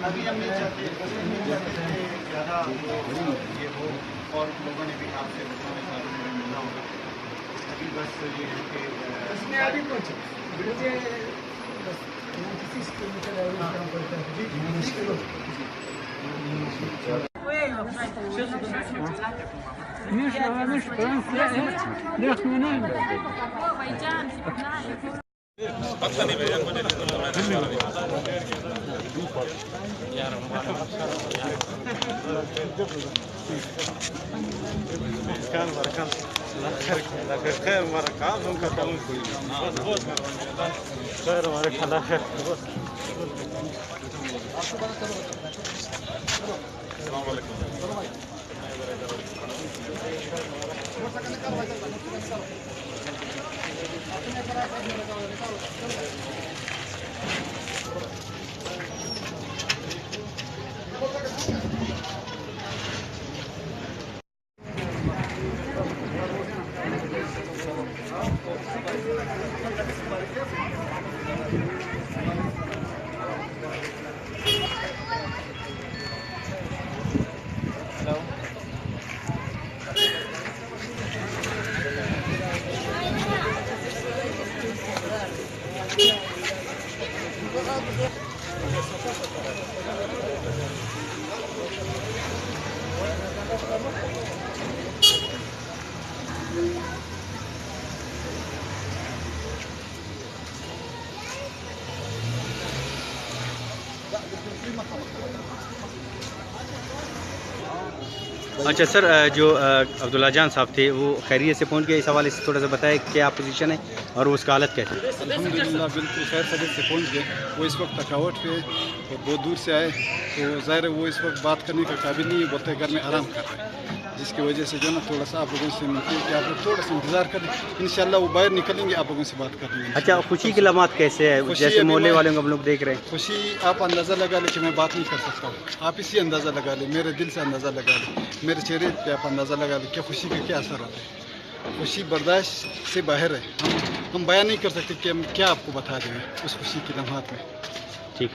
अभी हम नहीं चाहते ज़्यादा ये हो और लोगों ने भी आपसे बताने का मिलना होगा। अभी बस ये है कि इसमें अभी कुछ मुझे 30 किलोमीटर كان بركان لا خير بركان دونك كلام كويس خير بركان لا خير السلام عليكم अच्छा सर, जो अब्दुल्ला जान साहब थे वो खैरियत से पहुंच गए, इस हवाले से थोड़ा सा बताएं क्या पोजीशन है और उसका हालत कैसे है? अल्हम्दुलिल्लाह बिल्कुल खैर खैरियत से पहुंच गए। वो इस वक्त थकावट पे और बहुत दूर से आए, तो ज़ाहिर है वो इस वक्त बात करने का काबिल नहीं है, बोलते घर में आराम कर रहे हैं, जिसकी वजह से जो ना थोड़ा सा आप लोगों से मिलती है कि आप लोग थोड़ा सा इंतज़ार करें, इंशाल्लाह वो बाहर निकलेंगे, आप लोगों से बात कर लेंगे। अच्छा, खुशी की लम्हात कैसे है, जैसे मोहल्ले वालों को हम लोग देख रहे हैं? खुशी आप अंदाज़ा लगा ले कि मैं बात नहीं कर सकता हूँ, आप इसी अंदाज़ा लगा ले, मेरे दिल से अंदाज़ा लगा ले, मेरे चेहरे पे आप अंदाज़ा लगा ले क्या खुशी का क्या असर होता है। खुशी बर्दाश्त से बाहर है, हम बयान नहीं कर सकते कि हम क्या आपको बता दें उस खुशी की लम्हात में।